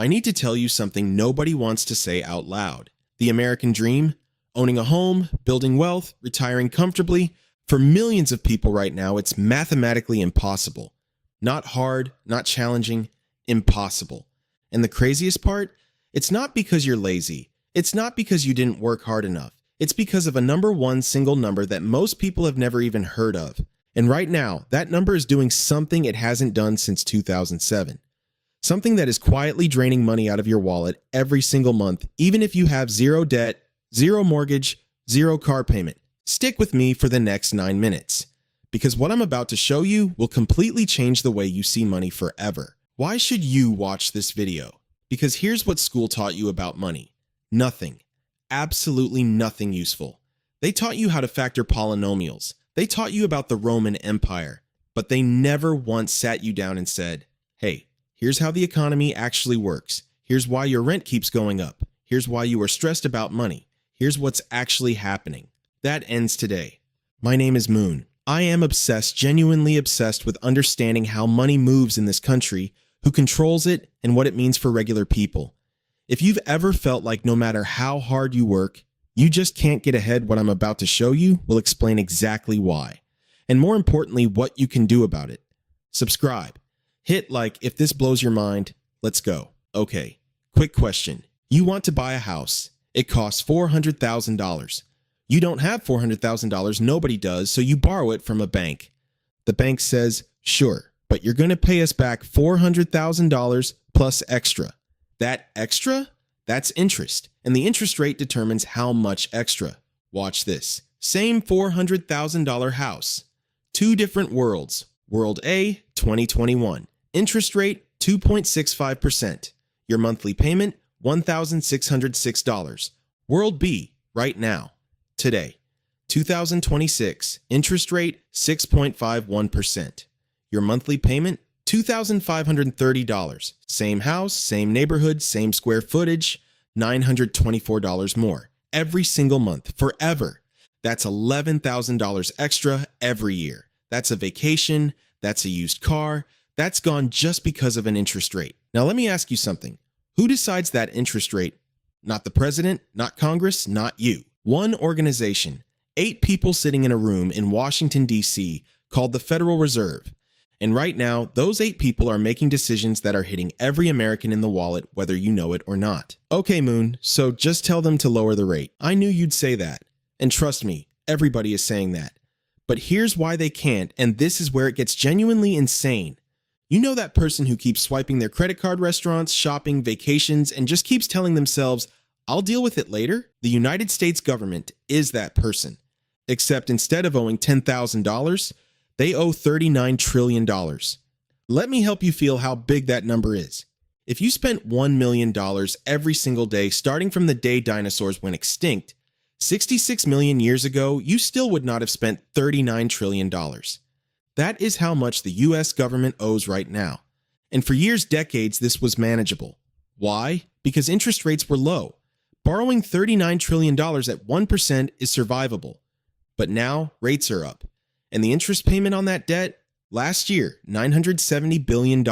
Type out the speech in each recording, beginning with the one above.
I need to tell you something nobody wants to say out loud. The American dream, owning a home, building wealth, retiring comfortably, for millions of people right now, it's mathematically impossible. Not hard, not challenging, impossible. And the craziest part? It's not because you're lazy. It's not because you didn't work hard enough. It's because of a number one single number that most people have never even heard of. And right now, that number is doing something it hasn't done since 2007. Something that is quietly draining money out of your wallet every single month, even if you have zero debt, zero mortgage, zero car payment. Stick with me for the next 9 minutes, because what I'm about to show you will completely change the way you see money forever. Why should you watch this video? Because here's what school taught you about money. Nothing. Absolutely nothing useful. They taught you how to factor polynomials. They taught you about the Roman Empire, but they never once sat you down and said, hey, here's how the economy actually works. Here's why your rent keeps going up. Here's why you are stressed about money. Here's what's actually happening. That ends today. My name is Moon. I am obsessed, genuinely obsessed with understanding how money moves in this country, who controls it, and what it means for regular people. If you've ever felt like no matter how hard you work, you just can't get ahead, what I'm about to show you will explain exactly why. And more importantly, what you can do about it. Subscribe. Hit like if this blows your mind. Let's go. Okay, quick question. You want to buy a house. It costs $400,000. You don't have $400,000, nobody does, so you borrow it from a bank. The bank says, sure, but you're going to pay us back $400,000 plus extra. That extra? That's interest, and the interest rate determines how much extra. Watch this. Same $400,000 house. Two different worlds. World A, 2021. Interest rate, 2.65%. Your monthly payment, $1,606. World B, right now. Today, 2026, interest rate 6.51%. Your monthly payment, $2,530. Same house, same neighborhood, same square footage, $924 more. Every single month, forever. That's $11,000 extra every year. That's a vacation, that's a used car, that's gone just because of an interest rate. Now let me ask you something. Who decides that interest rate? Not the president, not Congress, not you. One organization, 8 people sitting in a room in Washington, D.C., called the Federal Reserve. And right now, those 8 people are making decisions that are hitting every American in the wallet, whether you know it or not. Okay, Moon, so just tell them to lower the rate. I knew you'd say that. And trust me, everybody is saying that. But here's why they can't, and this is where it gets genuinely insane. You know that person who keeps swiping their credit card, restaurants, shopping, vacations, and just keeps telling themselves, I'll deal with it later? The United States government is that person. Except instead of owing $10,000, they owe $39 trillion. Let me help you feel how big that number is. If you spent $1 million every single day starting from the day dinosaurs went extinct, 66 million years ago, you still would not have spent $39 trillion. That is how much the US government owes right now. And for years, decades, this was manageable. Why? Because interest rates were low. Borrowing $39 trillion at 1% is survivable. But now, rates are up. And the interest payment on that debt? Last year, $970 billion.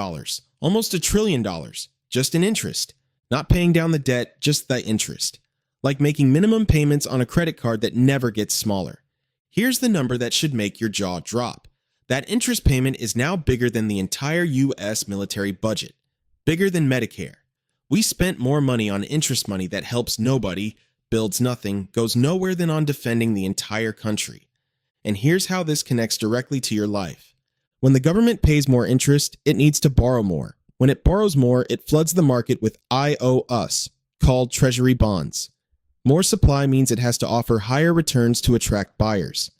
Almost $1 trillion. Just in interest. Not paying down the debt, just the interest. Like making minimum payments on a credit card that never gets smaller. Here's the number that should make your jaw drop. That interest payment is now bigger than the entire US military budget. Bigger than Medicare. We spent more money on interest money that helps nobody, builds nothing, goes nowhere than on defending the entire country. And here's how this connects directly to your life. When the government pays more interest, it needs to borrow more. When it borrows more, it floods the market with IOUs, called Treasury bonds. More supply means it has to offer higher returns to attract buyers.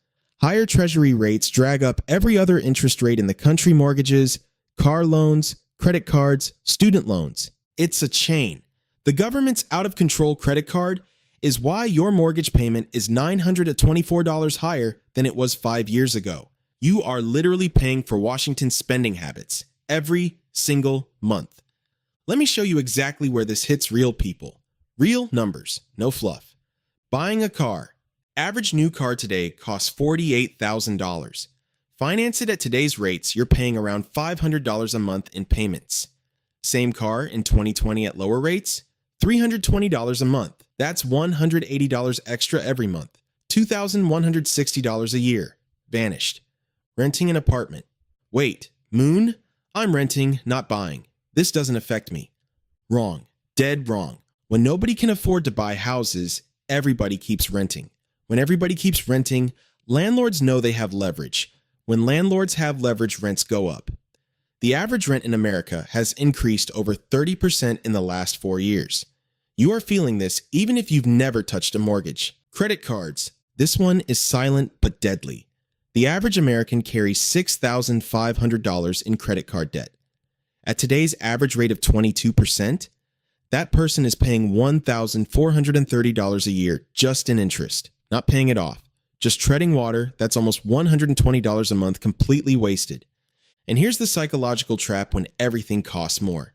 Higher Treasury rates drag up every other interest rate in the country: mortgages, car loans, credit cards, student loans. It's a chain. The government's out-of-control credit card is why your mortgage payment is $924 higher than it was 5 years ago. You are literally paying for Washington's spending habits every single month. Let me show you exactly where this hits real people. Real numbers, no fluff. Buying a car. Average new car today costs $48,000. Finance it at today's rates, you're paying around $500 a month in payments. Same car in 2020 at lower rates? $320 a month. That's $180 extra every month. $2,160 a year. Vanished. Renting an apartment. Wait, Moon? I'm renting, not buying. This doesn't affect me. Wrong. Dead wrong. When nobody can afford to buy houses, everybody keeps renting. When everybody keeps renting, landlords know they have leverage. When landlords have leverage, rents go up. The average rent in America has increased over 30% in the last 4 years. You are feeling this even if you've never touched a mortgage. Credit cards. This one is silent but deadly. The average American carries $6,500 in credit card debt. At today's average rate of 22%, that person is paying $1,430 a year just in interest, not paying it off. Just treading water, that's almost $120 a month completely wasted. And here's the psychological trap when everything costs more.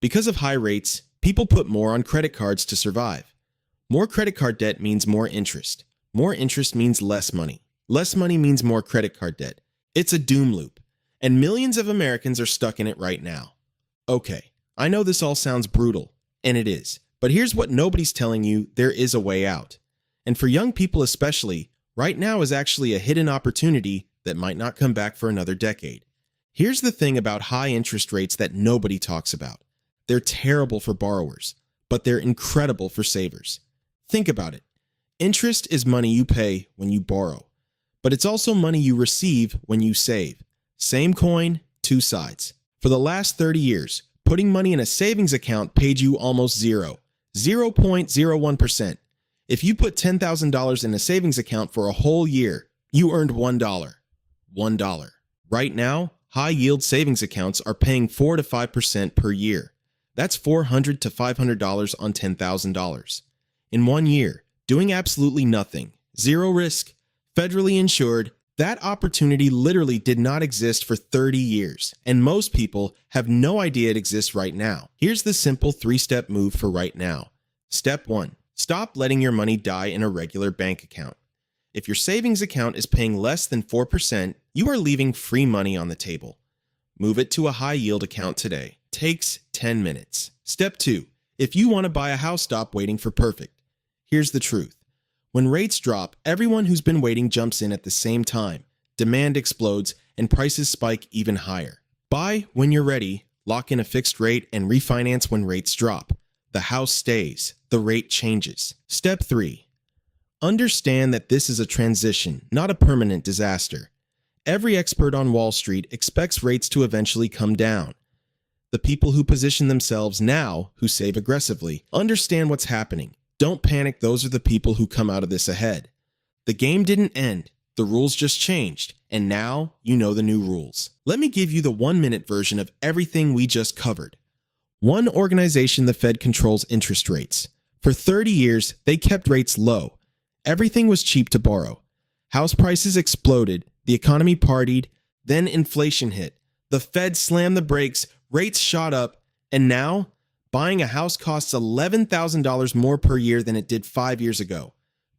Because of high rates, people put more on credit cards to survive. More credit card debt means more interest. More interest means less money. Less money means more credit card debt. It's a doom loop, and millions of Americans are stuck in it right now. Okay, I know this all sounds brutal, and it is, but here's what nobody's telling you: there is a way out. And for young people especially, right now is actually a hidden opportunity that might not come back for another decade. Here's the thing about high interest rates that nobody talks about. They're terrible for borrowers, but they're incredible for savers. Think about it. Interest is money you pay when you borrow, but it's also money you receive when you save. Same coin, two sides. For the last 30 years, putting money in a savings account paid you almost zero, 0.01%. If you put $10,000 in a savings account for a whole year, you earned $1. $1. Right now, high-yield savings accounts are paying 4 to 5% per year. That's $400 to $500 on $10,000. In 1 year, doing absolutely nothing, zero risk, federally insured, that opportunity literally did not exist for 30 years, and most people have no idea it exists right now. Here's the simple 3-step move for right now. Step 1. Stop letting your money die in a regular bank account. If your savings account is paying less than 4%, you are leaving free money on the table. Move it to a high-yield account today. Takes 10 minutes. Step 2. If you want to buy a house, stop waiting for perfect. Here's the truth. When rates drop, everyone who's been waiting jumps in at the same time. Demand explodes, and prices spike even higher. Buy when you're ready, lock in a fixed rate, and refinance when rates drop. The house stays. The rate changes. Step 3. Understand that this is a transition, not a permanent disaster. Every expert on Wall Street expects rates to eventually come down. The people who position themselves now, who save aggressively, understand what's happening. Don't panic, those are the people who come out of this ahead. The game didn't end, the rules just changed, and now you know the new rules. Let me give you the 1-minute version of everything we just covered. One organization, the Fed, controls interest rates. For 30 years, they kept rates low. Everything was cheap to borrow. House prices exploded, the economy partied, then inflation hit. The Fed slammed the brakes, rates shot up, and now buying a house costs $11,000 more per year than it did 5 years ago.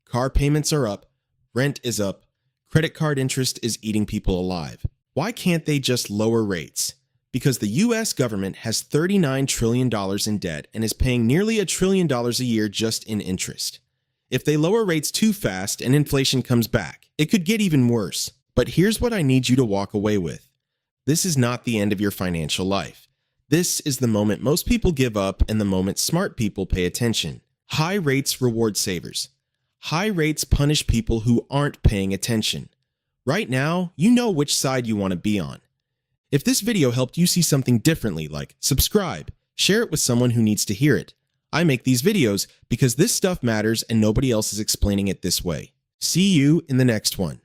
Car payments are up, rent is up, credit card interest is eating people alive. Why can't they just lower rates? Because the US government has $39 trillion in debt and is paying nearly $1 trillion a year just in interest. If they lower rates too fast and inflation comes back, it could get even worse. But here's what I need you to walk away with. This is not the end of your financial life. This is the moment most people give up and the moment smart people pay attention. High rates reward savers. High rates punish people who aren't paying attention. Right now, you know which side you want to be on. If this video helped you see something differently, like subscribe, share it with someone who needs to hear it. I make these videos because this stuff matters and nobody else is explaining it this way. See you in the next one.